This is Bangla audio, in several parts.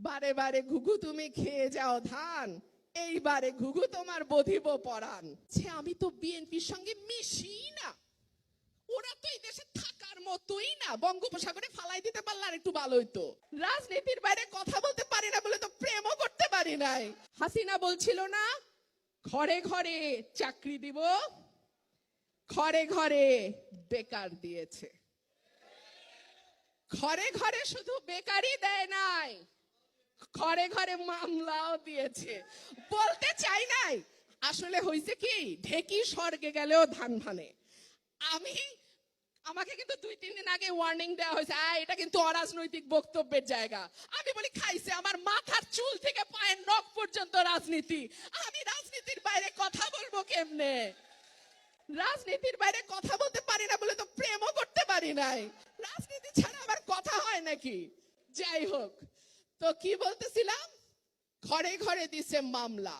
বারে বারে ঘুঘু তুমি খেয়ে যাও ধান, এইবারে ঘুঘু তোমার বধিব পরাণ। আমি তো বিএনপির সঙ্গে মিশি না, ওরা তো এই দেশে থাকার মতোই না, বঙ্গোপসাগরে ফালাই দিতে পারলে আর একটু ভালো হইতো। রাজনীতির বাইরে কথা বলতে পারি না বলে তো প্রেমও করতে পারি নাই। হাসিনা বলছিল না ঘরে ঘরে চাকরি দিব, ঘরে ঘরে বেকার দিয়েছে। ঘরে ঘরে শুধু বেকারই দেয় নাই, ঘরে ঘরে মামলাও দিয়েছে। বলতে চাই নাই, আসলে হয়েছে কি, ঢেকি স্বর্গে গেলেও ধান ভানে। আমাকে কিন্তু 2-3 দিন আগে ওয়ার্নিং দেওয়া হয়েছে, এটা কিন্তু অরাজনৈতিক বক্তব্যের জায়গা। আমি বলি খাইছে, আমার মাথার চুল থেকে পায়ের নখ পর্যন্ত রাজনীতি। আমি রাজনীতির বাইরে কথা বলবো কেমনে? রাজনীতির বাইরে কথা বলতে পারি না বলে তো প্রেমও করতে পারি নাই। রাজনীতি ছাড়া আবার কথা হয় নাকি? যাই হোক, তো কি বলতেছিলাম, ঘরে ঘরে দিছে মামলা।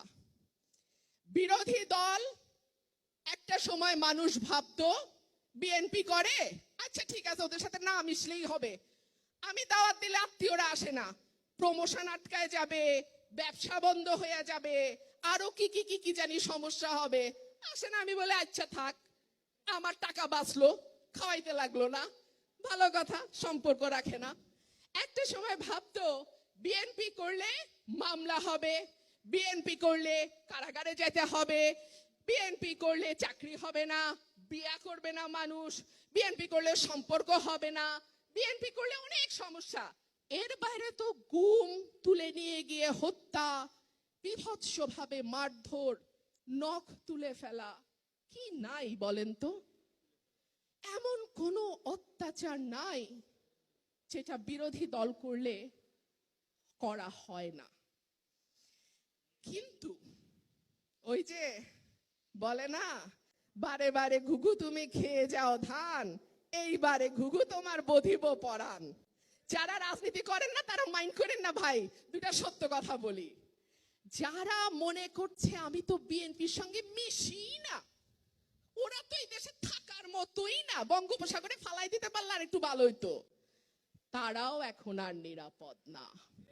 বিরোধী দল একটা সময় মানুষ ভাবতো বিএনপি করে, আচ্ছা ঠিক আছে ওদের সাথে না মিশলেই হবে। আমি দাওয়াত দিলে আত্মীয়রা আসে না, প্রমোশন আটকায় যাবে, ব্যবসা বন্ধ হয়ে যাবে, আরো কি কি কি কি জানি সমস্যা হবে, আসে না। আমি বলে আচ্ছা থাক, আমার টাকা বাঁচলো, খাওয়াইতে লাগলো না, ভালো কথা, সম্পর্ক রাখে না। একটা সময় ভাবতো বিএনপি করলে মামলা হবে, বিএনপি করলে কারাগারে যেতে হবে, বিএনপি করলে চাকরি হবে না, বিয়া করবে না মানুষ, বিএনপি করলে সম্পর্ক হবে না, বিএনপি করলে অনেক সমস্যা। এর বাইরে তো গুম, তুলে নিয়ে গিয়ে হত্যা, বিভৎসভাবে মারধর, নখ তুলে ফেলা, কি নাই বলেন তো? এমন কোনো অত্যাচার নাই যেটা বিরোধী দল করলে করা হয় না। কিন্তু ওই যে বলে না, বারে বারে ঘুঘু তুমি খেয়ে যাও ধান, এইবারে ঘুঘু তোমার বধিব পরাণ। যারা রাজনীতি করেন না তারা মাইন্ড করেন না ভাই, দুটা সত্য কথা বলি। যারা মনে করছে আমি তো বিএনপির সঙ্গে মিশি না, ওরা তো এই দেশে থাকার মতোই না, বঙ্গোপসাগরে ফালাই দিতে পারলে আর একটু ভালো হইতো, তারাও এখন আর নিরাপদ না।